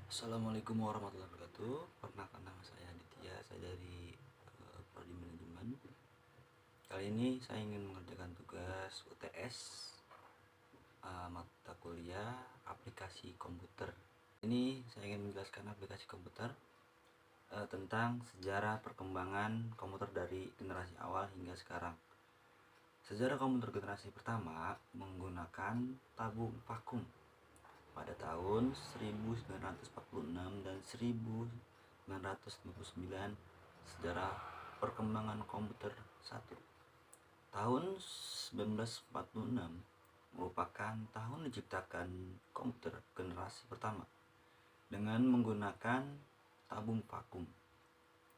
Assalamualaikum warahmatullahi wabarakatuh. Perkenalkan, nama saya Aditya, saya dari Prodi Manajemen. Kali ini saya ingin mengerjakan tugas UTS mata kuliah aplikasi komputer. Ini saya ingin menjelaskan aplikasi komputer tentang sejarah perkembangan komputer dari generasi awal hingga sekarang. Sejarah komputer generasi pertama menggunakan tabung vakum pada tahun 1946 dan 1959. Sejarah perkembangan komputer 1. Tahun 1946 merupakan tahun diciptakan komputer generasi pertama dengan menggunakan tabung vakum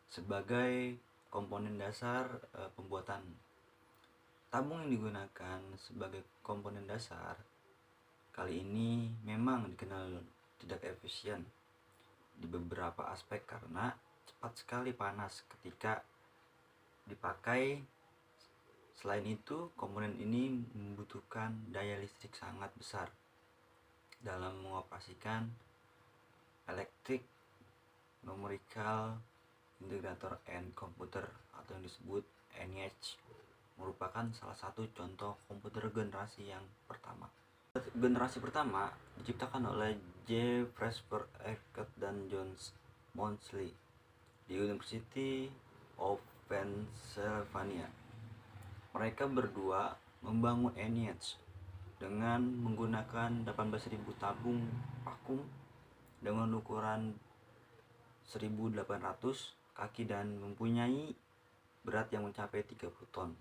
sebagai komponen dasar pembuatan. Tabung yang digunakan sebagai komponen dasar kali ini memang dikenal tidak efisien di beberapa aspek karena cepat sekali panas ketika dipakai. Selain itu, komponen ini membutuhkan daya listrik sangat besar dalam mengoperasikan Electric Numerical Integrator and Computer atau yang disebut ENIAC, merupakan salah satu contoh komputer generasi yang pertama. Generasi pertama diciptakan oleh J. Presper Eckert dan John Monsley di University of Pennsylvania. Mereka berdua membangun ENIAC dengan menggunakan 18.000 tabung vakum dengan ukuran 1.800 kaki dan mempunyai berat yang mencapai 30 ton.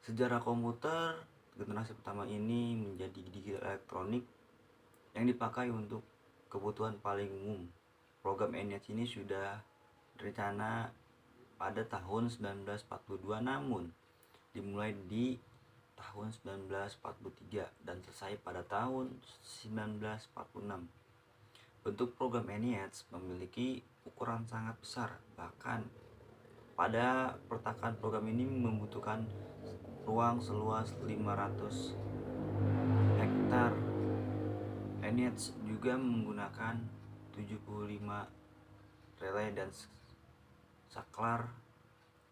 Sejarah komputer generasi pertama ini menjadi digital elektronik yang dipakai untuk kebutuhan paling umum. Program ENIAC ini sudah direncana pada tahun 1942, namun dimulai di tahun 1943 dan selesai pada tahun 1946. Bentuk program ENIAC memiliki ukuran sangat besar, bahkan pada pertakaan program ini membutuhkan ruang seluas 500 hektar. ENIAC juga menggunakan 75 relay dan saklar,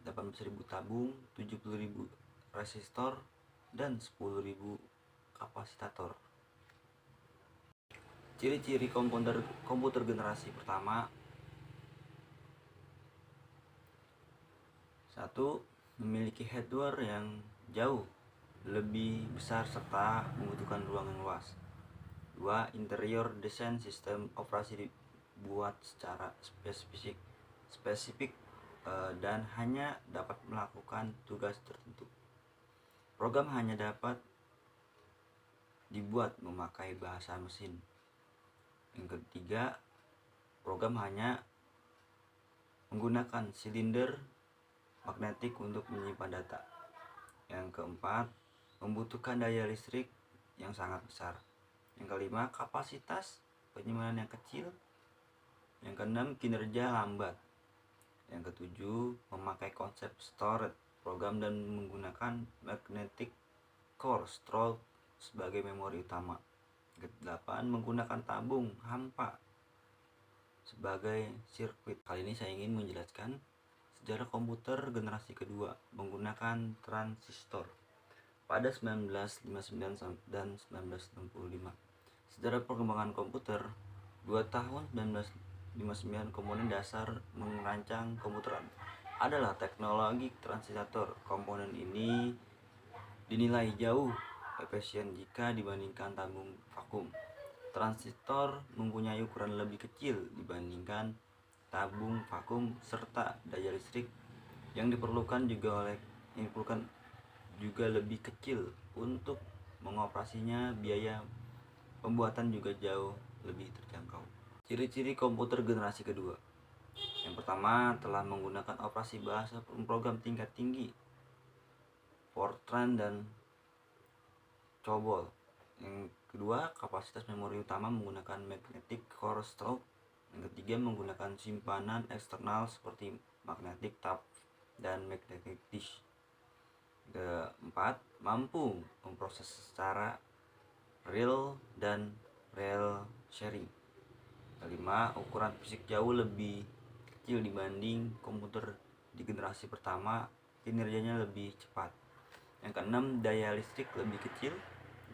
18.000 tabung, 70.000 resistor, dan 10.000 kapasitator. Ciri-ciri komputer generasi pertama: 1. Memiliki hardware yang jauh lebih besar serta membutuhkan ruang yang luas. 2. Interior desain sistem operasi dibuat secara spesifik dan hanya dapat melakukan tugas tertentu. Program hanya dapat dibuat memakai bahasa mesin. Yang ketiga, program hanya menggunakan silinder magnetik untuk menyimpan data. Yang keempat, membutuhkan daya listrik yang sangat besar. Yang kelima, kapasitas penyimpanan yang kecil. Yang keenam, kinerja lambat. Yang ketujuh, memakai konsep storage program dan menggunakan magnetic core stroke sebagai memori utama. Yang kedelapan, menggunakan tabung hampa sebagai sirkuit. Kali ini saya ingin menjelaskan sejarah komputer generasi kedua menggunakan transistor pada 1959 dan 1965. Sejarah perkembangan komputer. 2 tahun 1959, komponen dasar merancang komputer adalah teknologi transistor. Komponen ini dinilai jauh efisien jika dibandingkan tabung vakum. Transistor mempunyai ukuran lebih kecil dibandingkan tabung vakum serta daya listrik yang diperlukan juga lebih kecil. Untuk mengoperasinya, biaya pembuatan juga jauh lebih terjangkau. Ciri-ciri komputer generasi kedua. Yang pertama, telah menggunakan operasi bahasa program tingkat tinggi, Fortran dan COBOL. Yang kedua, kapasitas memori utama menggunakan magnetic core stroke. Yang ketiga, menggunakan simpanan eksternal seperti magnetic tape dan magnetic disk. Keempat, mampu memproses secara real dan real sharing. Kelima, ukuran fisik jauh lebih kecil dibanding komputer di generasi pertama, kinerjanya lebih cepat. Yang keenam, daya listrik lebih kecil.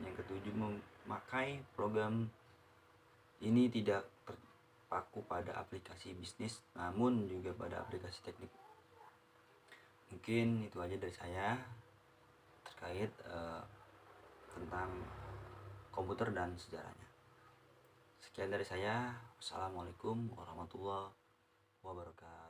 Yang ketujuh, memakai program ini tidak terpaku pada aplikasi bisnis, namun juga pada aplikasi teknik. Mungkin itu aja dari saya terkait tentang komputer dan sejarahnya. Sekian dari saya. Wassalamualaikum warahmatullahi wabarakatuh.